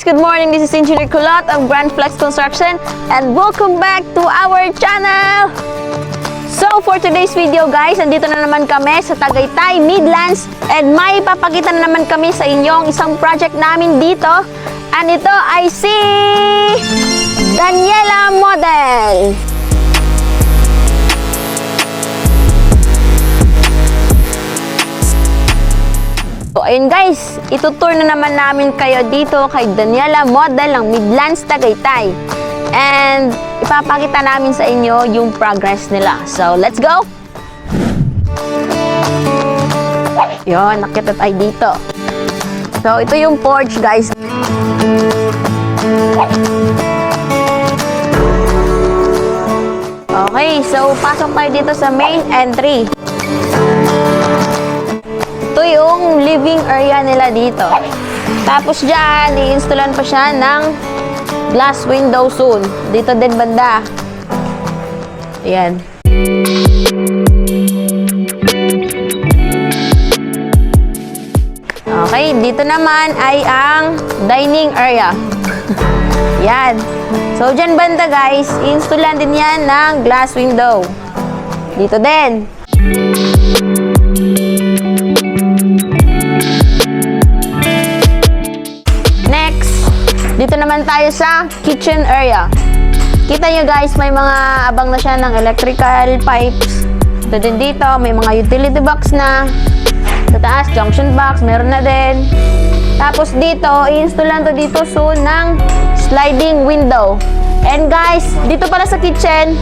guys, good morning. This is Engineer Kulot of Grand Flex Construction and welcome back to our channel. So for today's video guys, andito na naman kami sa Tagaytay, Midlands and may ipapakita na naman kami sa inyong isang project namin dito. And ito ay si Daniela Model. So ayun guys, itutour na naman namin kayo dito kay Daniela Model ng Midlands Tagaytay. And ipapakita namin sa inyo yung progress nila. So let's go! Yun, nakita tayo dito. So ito yung porch guys. Okay, so pasok tayo dito sa main entry. Ito yung living area nila dito. Tapos dyan, i-installan pa siya ng glass window soon. Dito din banda. Ayan. Okay, dito naman ay ang dining area. Yan. So, dyan banda guys, i-installan din yan ng glass window. Dito din. Dito naman tayo sa kitchen area. Kita nyo guys, may mga abang na siya ng electrical pipes. Ito din dito, may mga utility box na. Sa taas, junction box, meron na din. Tapos dito, i-installan to dito soon ng sliding window. And guys, dito pala sa kitchen,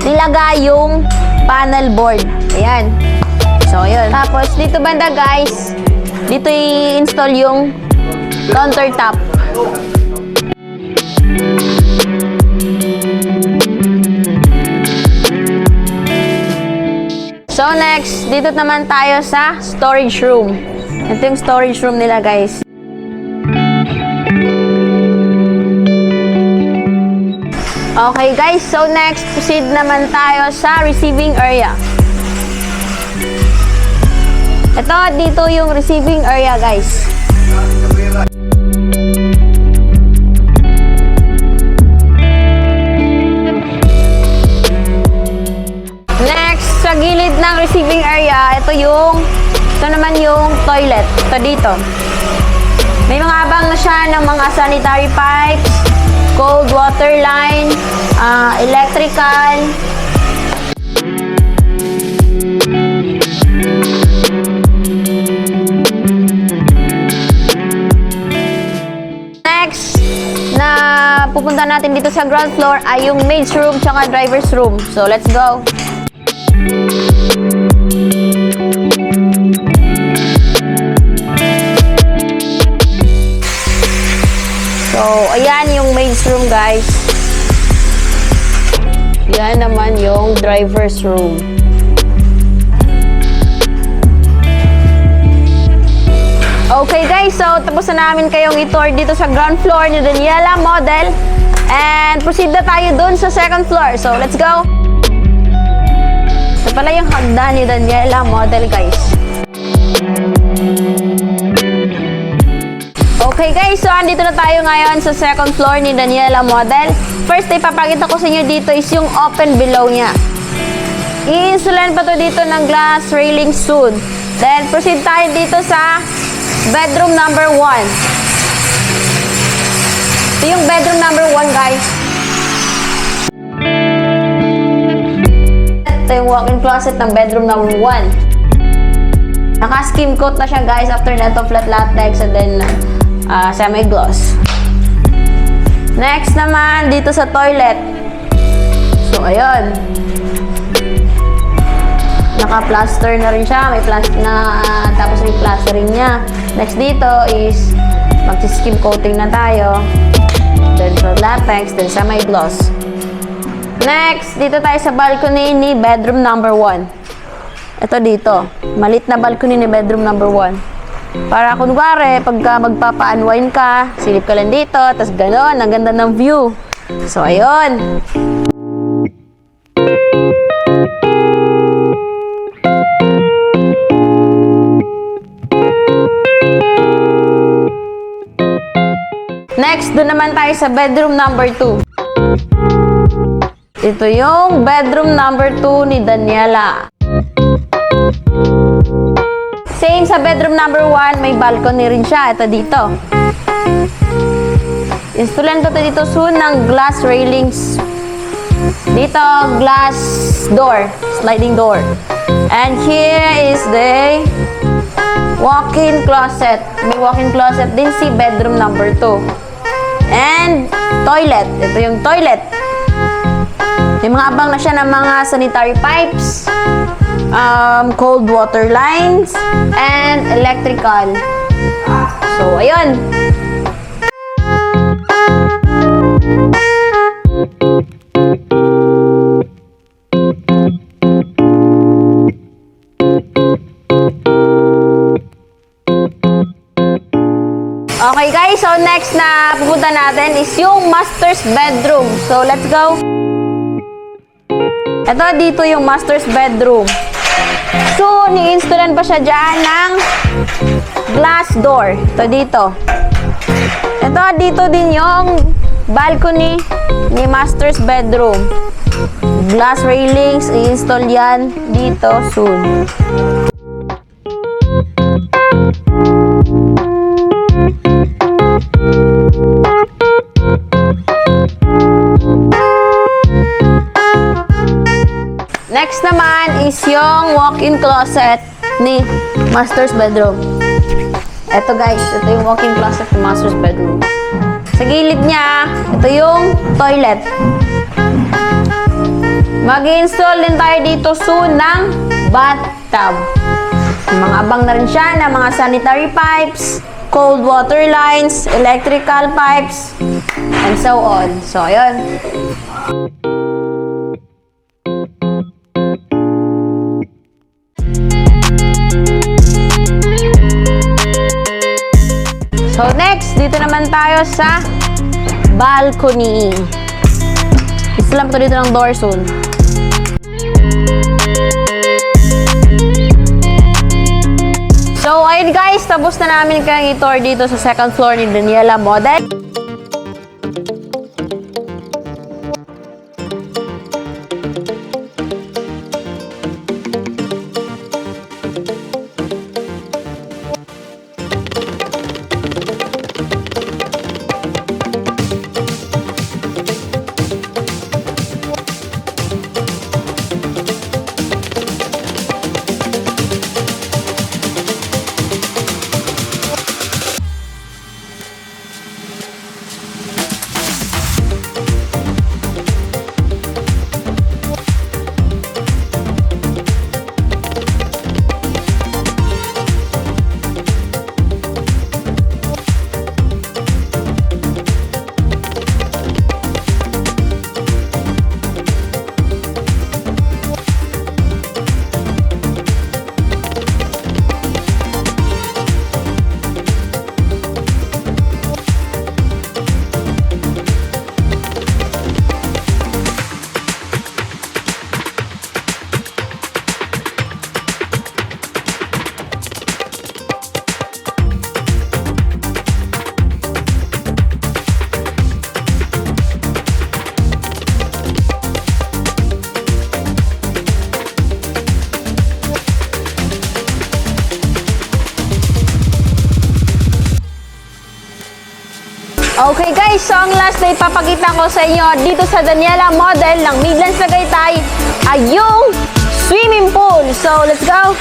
nilagay yung panel board. Ayan. So, yun. Tapos dito banda guys, dito i-install yung countertop. So next, dito naman tayo sa storage room. Ito yung storage room nila guys. Okay guys, so next, proceed naman tayo sa receiving area. Ito, dito yung receiving area guys. Sa gilid ng receiving area, ito naman yung toilet. Ito dito. May mga abang na siya ng mga sanitary pipes, cold water line, electrical. Next, na pupunta natin dito sa ground floor ay yung maid's room tsaka driver's room. So, let's go! So, ayan yung maid's room guys. Yan naman yung driver's room. Okay guys, so tapos na namin kayong i-tour dito sa ground floor ni Daniela Model. And proceed na tayo dun sa second floor. So, let's go! Ito pala yung hagdan ni Daniela Model guys. Okay guys, so andito na tayo ngayon sa second floor ni Daniela Model. First, ipapakita ko sa inyo dito is yung open below niya. I-installan pa to dito ng glass railing soon. Then, proceed tayo dito sa bedroom number 1. Ito yung bedroom number 1 guys. Ito yung walk-in closet ng bedroom number 1. Naka-skim coat na siya guys after na ito flat latex and then semi-gloss. Next naman, dito sa toilet. So, ayun. Naka-plaster na rin siya. May plaster na, tapos yung plastering niya. Next dito is mag-skim coating na tayo. Then flat latex, then semi-gloss. Next, dito tayo sa balcony ni bedroom number 1. Ito dito. Malit na balcony ni bedroom number 1. Para kunwari, pagka magpapa-unwind ka, silip ka lang dito, tas gano'n, ang ganda ng view. So, ayun. next, doon naman tayo sa bedroom number 2. Ito yung bedroom number 2 ni Daniela. Same sa bedroom number 1, may balcony rin siya. Ito dito. Installan ko dito soon ng glass railings. Dito, glass door, sliding door. And here is the walk-in closet. May walk-in closet din si bedroom number 2. And toilet. Ito yung toilet. May mga abang na siya ng mga sanitary pipes, cold water lines, and electrical. So, ayun. Okay guys, so next na pupunta natin is yung master's bedroom. So, let's go. Ito, dito yung master's bedroom. So, ni-installan pa siya dyan ng glass door. Ito dito. Ito, dito din yung balcony ni master's bedroom. Glass railings, i-install yan dito soon. Next naman is yung walk-in closet ni master's bedroom. Ito guys, ito yung walk-in closet ni master's bedroom. Sa gilid niya, ito yung toilet. Mag-install din tayo dito soon ng bathtub. Mga abang na rin siya ng mga sanitary pipes, cold water lines, electrical pipes, and so on. So, ayun. So next, dito naman tayo sa balcony. Islam ko dito ng door soon. So ayun guys, tapos na namin kayong i-tour dito sa second floor ni Daniela Model. Okay guys, so ang last na ipapakita ko sa inyo dito sa Daniela Model ng Midlands Tagaytay ay yung swimming pool. So let's go!